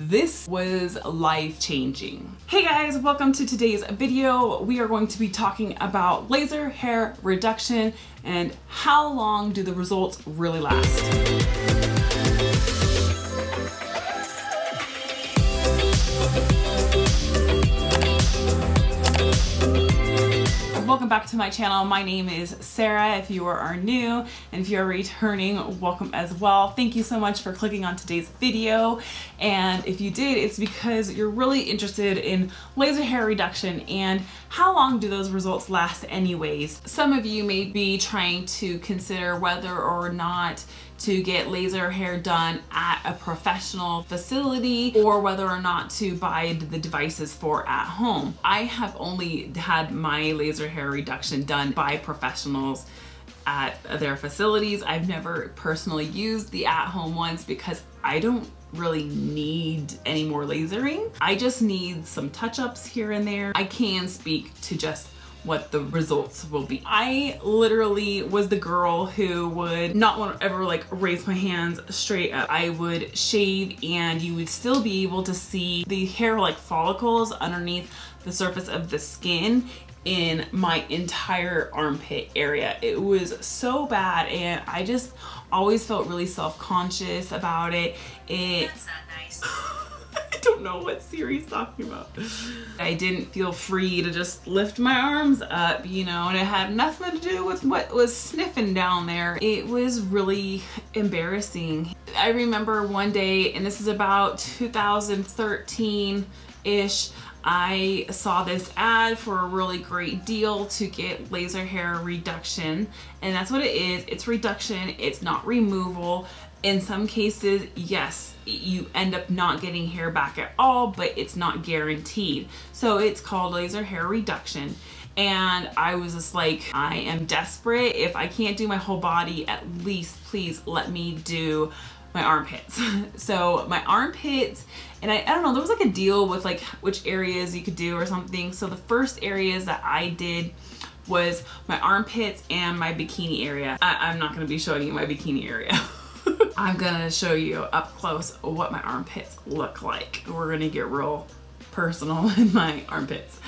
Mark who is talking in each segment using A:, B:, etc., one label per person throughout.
A: this was life-changing. Hey guys, welcome to today's video. We are going to be talking about laser hair reduction and how long do the results really last. Welcome back to my channel. My name is Sarah if you are new, and if you are returning, welcome as well. Thank you so much for clicking on today's video, and if you did, it's because you're really interested in laser hair reduction and how long do those results last anyways. Some of you may be trying to consider whether or not to get laser hair done at a professional facility or whether or not to buy the devices for at home. I have only had my laser hair reduction done by professionals at their facilities. I've never personally used the at-home ones because I don't really need any more lasering. I just need some touch-ups here and there. I can speak to just what the results will be. I literally was the girl who would not want to ever like raise my hands straight up. I would shave and you would still be able to see the hair like follicles underneath the surface of the skin in my entire armpit area. It was so bad and I just always felt really self-conscious about it. That's not nice. I don't know what Siri's talking about. I didn't feel free to just lift my arms up, you know, and it had nothing to do with what was sniffing down there. It was really embarrassing. I remember one day, and this is about 2013-ish, I saw this ad for a really great deal to get laser hair reduction, and that's what it is. It's reduction, it's not removal. In some cases, yes, you end up not getting hair back at all, but it's not guaranteed. So it's called laser hair reduction. And I was just like, I am desperate. If I can't do my whole body, at least please let me do my armpits. So my armpits, and I don't know, there was like a deal with like which areas you could do or something. So the first areas that I did was my armpits and my bikini area. I'm not gonna be showing you my bikini area. I'm gonna show you up close what my armpits look like. We're gonna get real personal in my armpits.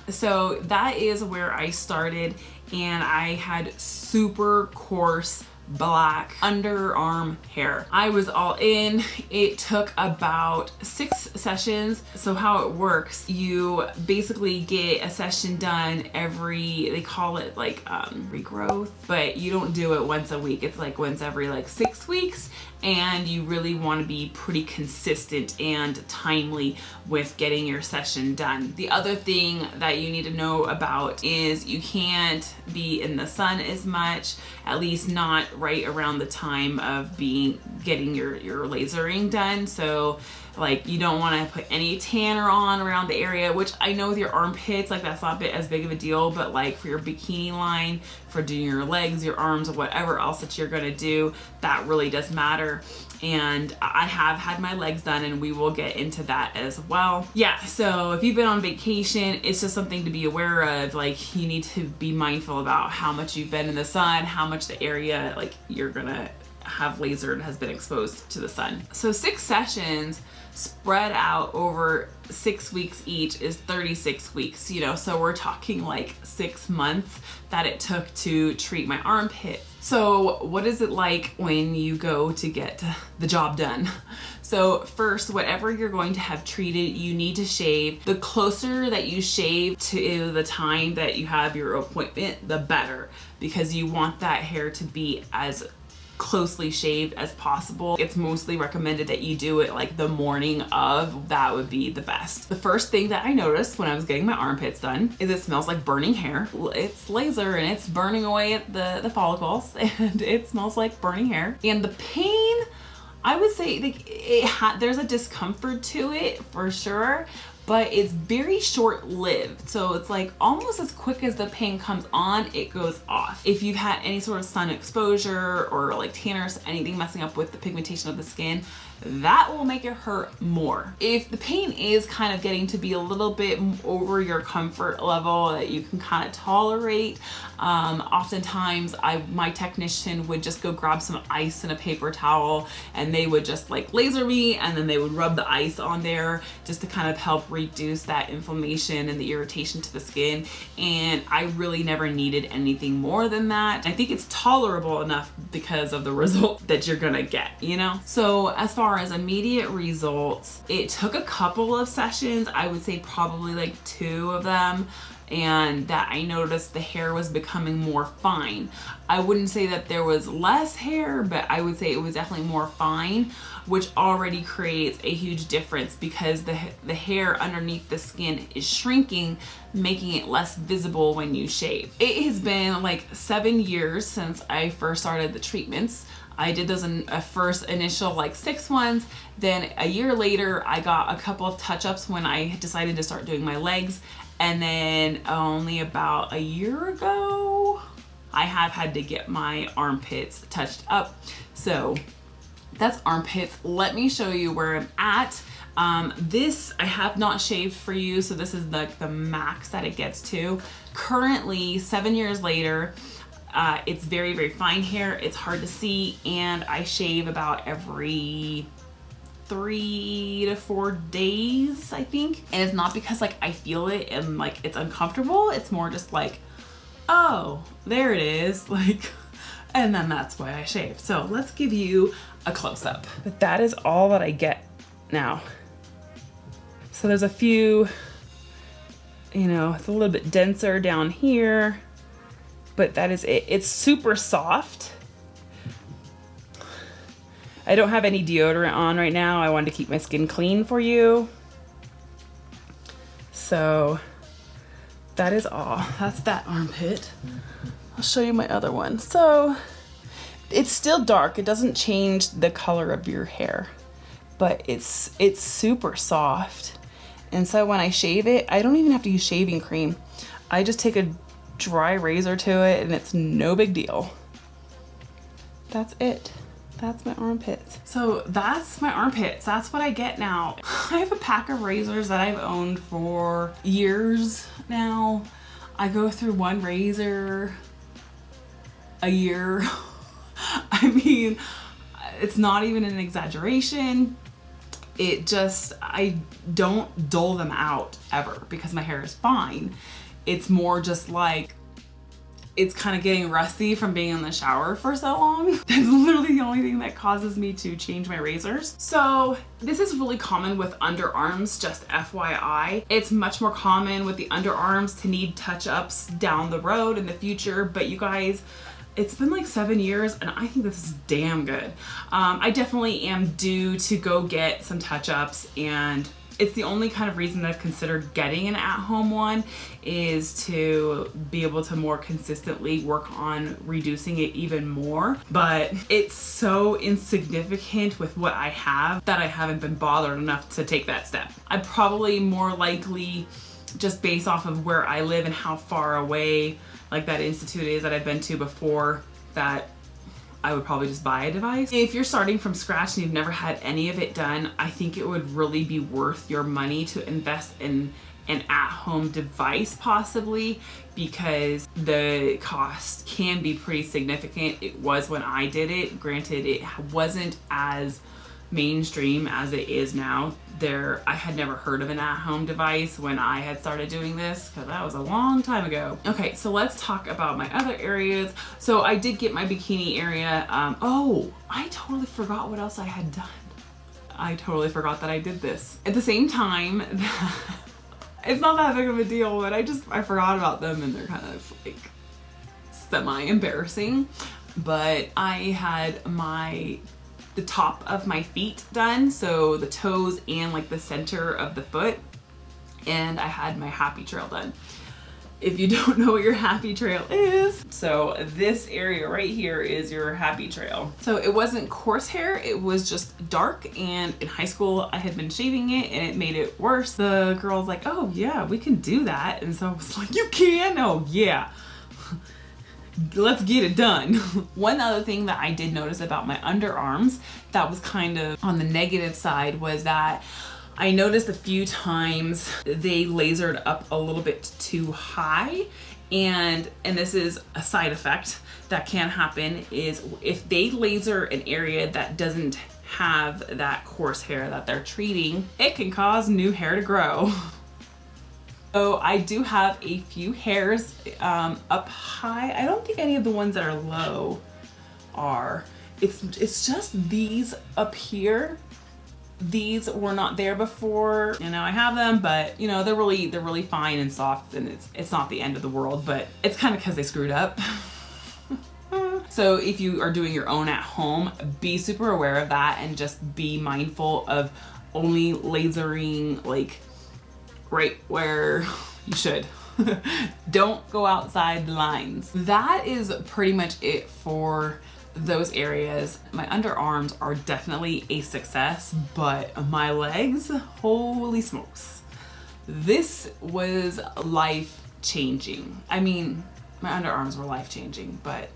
A: So that is where I started, and I had super coarse black underarm hair. I was all in. It took about 6 sessions. So how it works, you basically get a session done every, they call it like regrowth, but you don't do it once a week. It's like once every like 6 weeks, and you really want to be pretty consistent and timely with getting your session done. The other thing that you need to know about is you can't be in the sun as much, at least not right around the time of getting your lasering done. So like you don't want to put any tanner on around the area, which I know with your armpits, like that's not as big of a deal, but like for your bikini line, for doing your legs, your arms, or whatever else that you're gonna do, that really does matter. And I have had my legs done, and we will get into that as well. Yeah, so if you've been on vacation, it's just something to be aware of. Like you need to be mindful about how much you've been in the sun, how much the area like you're gonna have lasered has been exposed to the sun. So 6 sessions spread out over 6 weeks each is 36 weeks, you know, so we're talking like 6 months that it took to treat my armpits. So what is it like when you go to get the job done? So first, whatever you're going to have treated, you need to shave. The closer that you shave to the time that you have your appointment, the better, because you want that hair to be as closely shaved as possible. It's mostly recommended that you do it like the morning of. That would be the best. The first thing that I noticed when I was getting my armpits done is it smells like burning hair. It's laser and it's burning away at the follicles, and it smells like burning hair. And the pain, I would say like there's a discomfort to it for sure, but it's very short-lived. So it's like almost as quick as the pain comes on, it goes off. If you've had any sort of sun exposure or like tanners, anything messing up with the pigmentation of the skin, that will make it hurt more. If the pain is kind of getting to be a little bit over your comfort level that you can kind of tolerate, oftentimes my technician would just go grab some ice and a paper towel, and they would just like laser me, and then they would rub the ice on there just to kind of help reduce that inflammation and the irritation to the skin. And I really never needed anything more than that. I think it's tolerable enough because of the result that you're gonna get, you know? So as far as immediate results, it took a couple of sessions, I would say probably like 2 of them, and that I noticed the hair was becoming more fine. I wouldn't say that there was less hair, but I would say it was definitely more fine, which already creates a huge difference because the hair underneath the skin is shrinking, making it less visible when you shave. It has been like 7 years since I first started the treatments. I did those in a first initial like 6 ones. Then a year later, I got a couple of touch-ups when I decided to start doing my legs. And then only about a year ago, I have had to get my armpits touched up. So that's armpits. Let me show you where I'm at. This I have not shaved for you, so this is like the max that it gets to. Currently, 7 years later, it's very, very fine hair. It's hard to see, and I shave about every 3 to 4 days, I think. And it's not because like I feel it and like it's uncomfortable. It's more just like, oh, there it is. Like, and then that's why I shave. So let's give you a close-up. But that is all that I get now. So there's a few, you know, it's a little bit denser down here, but that is it. It's super soft. I don't have any deodorant on right now. I wanted to keep my skin clean for you. So that is all. That's that armpit. I'll show you my other one. So it's still dark. It doesn't change the color of your hair, but it's super soft. And so when I shave it, I don't even have to use shaving cream. I just take a dry razor to it and it's no big deal. That's it. That's my armpits. So that's my armpits. That's what I get now. I have a pack of razors that I've owned for years now. I go through one razor a year. I mean, it's not even an exaggeration. It just, I don't dull them out ever because my hair is fine. It's more just like, it's kind of getting rusty from being in the shower for so long. That's literally the only thing that causes me to change my razors. So this is really common with underarms, just FYI. It's much more common with the underarms to need touch-ups down the road in the future, but you guys, it's been like 7 years and I think this is damn good. I definitely am due to go get some touch-ups, and it's the only kind of reason that I've considered getting an at-home one is to be able to more consistently work on reducing it even more. But it's so insignificant with what I have that I haven't been bothered enough to take that step. I probably more likely, just based off of where I live and how far away like that institute is that I've been to before, that I would probably just buy a device. If you're starting from scratch and you've never had any of it done, I think it would really be worth your money to invest in an at-home device possibly, because the cost can be pretty significant. It was when I did it. Granted, it wasn't as mainstream as it is now. I had never heard of an at-home device when I had started doing this, because that was a long time ago. Okay, so let's talk about my other areas. So I did get my bikini area. Oh, I totally forgot what else I had done. I totally forgot that I did this. At the same time, it's not that big of a deal, but I forgot about them and they're kind of like semi-embarrassing. But I had the top of my feet done, so the toes and like the center of the foot, and I had my happy trail done. if you don't know what your happy trail is. So this area right here is your happy trail. So it wasn't coarse hair, it was just dark, and in high school I had been shaving it and it made it worse. The girl's like, oh yeah, we can do that. And so I was like, you can? Oh yeah. Let's get it done. One other thing that I did notice about my underarms that was kind of on the negative side was that I noticed a few times they lasered up a little bit too high, and this is a side effect that can happen is if they laser an area that doesn't have that coarse hair that they're treating, it can cause new hair to grow. So I do have a few hairs up high. I don't think any of the ones that are low are. It's just these up here. These were not there before, and now I have them, but you know, they're really fine and soft, and it's not the end of the world, but it's kind of because they screwed up. So if you are doing your own at home, be super aware of that and just be mindful of only lasering like right where you should. Don't go outside the lines. That is pretty much it for those areas. My underarms are definitely a success, but my legs, holy smokes. This was life-changing. I mean, my underarms were life-changing, but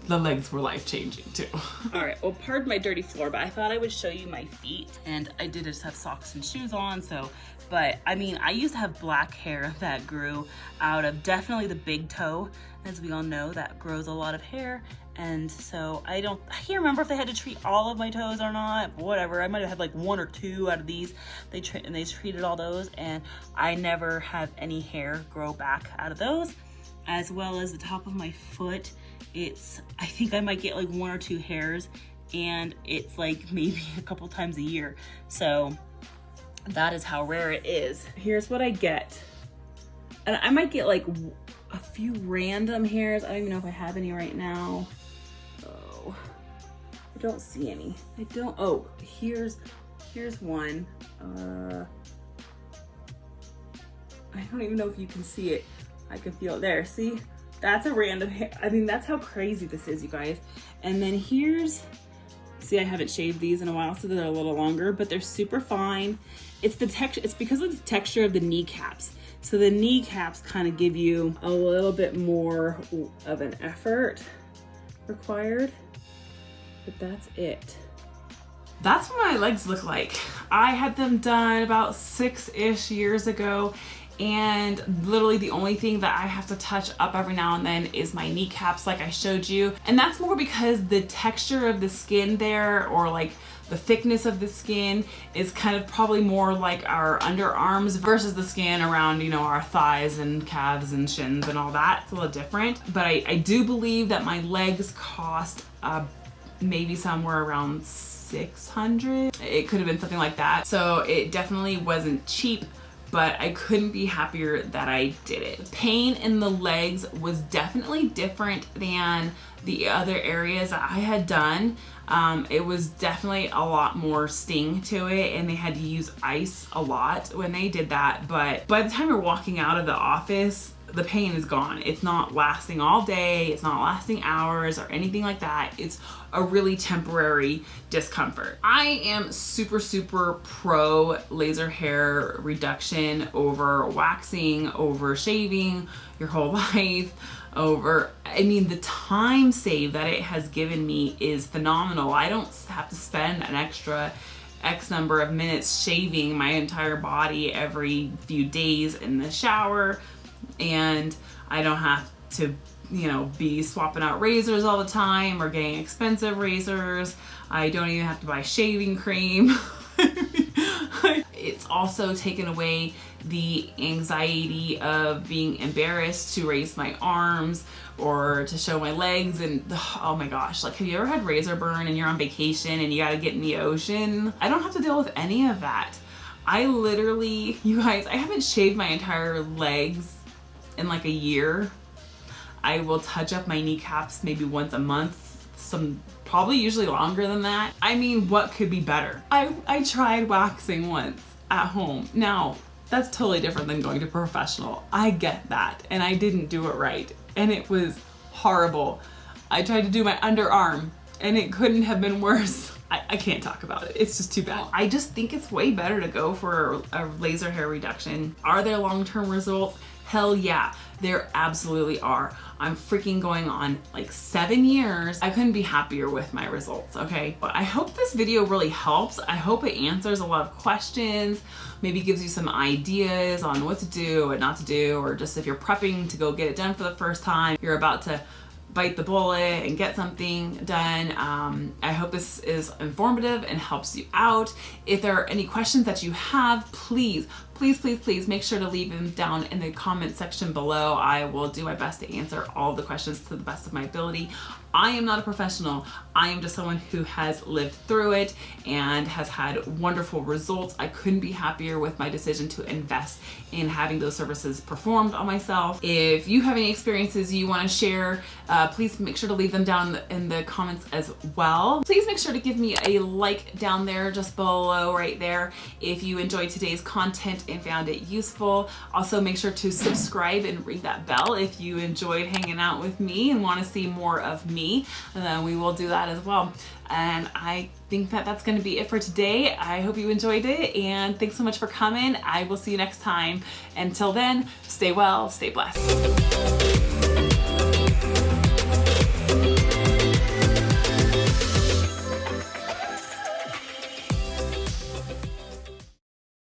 A: the legs were life-changing too. All right, well, pardon my dirty floor, but I thought I would show you my feet, and I did just have socks and shoes on, so, but I mean, I used to have black hair that grew out of definitely the big toe. As we all know, that grows a lot of hair, and so I can't remember if they had to treat all of my toes or not, but whatever. I might have had like 1 or 2 out of these. They treated all those, and I never have any hair grow back out of those, as well as the top of my foot. I think I might get like 1 or 2 hairs, and it's like maybe a couple times a year. So that is how rare it is. Here's what I get. And I might get like a few random hairs. I don't even know if I have any right now. Oh, I don't see any. I don't. Oh, here's one. I don't even know if you can see it. I can feel it there. See? That's a random hair. I mean, that's how crazy this is, you guys. And then here's, see, I haven't shaved these in a while, so they're a little longer, but they're super fine. It's the texture, it's because of the texture of the kneecaps. So the kneecaps kind of give you a little bit more of an effort required, but that's it. That's what my legs look like. I had them done about 6-ish years ago, and literally the only thing that I have to touch up every now and then is my kneecaps, like I showed you. And that's more because the texture of the skin there, or like the thickness of the skin, is kind of probably more like our underarms versus the skin around, you know, our thighs and calves and shins and all that. It's a little different. But I do believe that my legs cost maybe somewhere around $600. It could have been something like that. So it definitely wasn't cheap, but I couldn't be happier that I did it. The pain in the legs was definitely different than the other areas that I had done. It was definitely a lot more sting to it, and they had to use ice a lot when they did that. But by the time you're walking out of the office, the pain is gone. It's not lasting all day, it's not lasting hours or anything like that. It's a really temporary discomfort. I am super pro laser hair reduction over waxing, over shaving your whole life, over, I mean, the time save that it has given me is phenomenal. I don't have to spend an extra X number of minutes shaving my entire body every few days in the shower, and I don't have to, you know, be swapping out razors all the time or getting expensive razors. I don't even have to buy shaving cream. It's also taken away the anxiety of being embarrassed to raise my arms or to show my legs. And oh my gosh, like, have you ever had razor burn and you're on vacation and you gotta get in the ocean? I don't have to deal with any of that. I literally, you guys, I haven't shaved my entire legs in like a year. I will touch up my kneecaps maybe once a month, probably usually longer than that. I mean, what could be better? I tried waxing once at home. Now, That's totally different than going to professional. I get that. And I didn't do it right. And it was horrible. I tried to do my underarm and it couldn't have been worse. I can't talk about it. It's just too bad. I just think it's way better to go for a laser hair reduction. Are there long-term results? Hell yeah, there absolutely are. I'm freaking going on like 7 years. I couldn't be happier with my results, okay? But I hope this video really helps. I hope it answers a lot of questions, maybe gives you some ideas on what to do and not to do, or just if you're prepping to go get it done for the first time, you're about to bite the bullet and get something done. I hope this is informative and helps you out. If there are any questions that you have, please make sure to leave them down in the comment section below. I will do my best to answer all the questions to the best of my ability. I am not a professional. I am just someone who has lived through it and has had wonderful results. I couldn't be happier with my decision to invest in having those services performed on myself. If you have any experiences you want to share, please make sure to leave them down in the comments as well. Please make sure to give me a like down there just below right there if you enjoyed today's content and found it useful. Also make sure to subscribe and ring that bell if you enjoyed hanging out with me and want to see more of me. And then we will do that as well. And I think that that's going to be it for today. I hope you enjoyed it and thanks so much for coming. I will see you next time. Until then, stay well, stay blessed.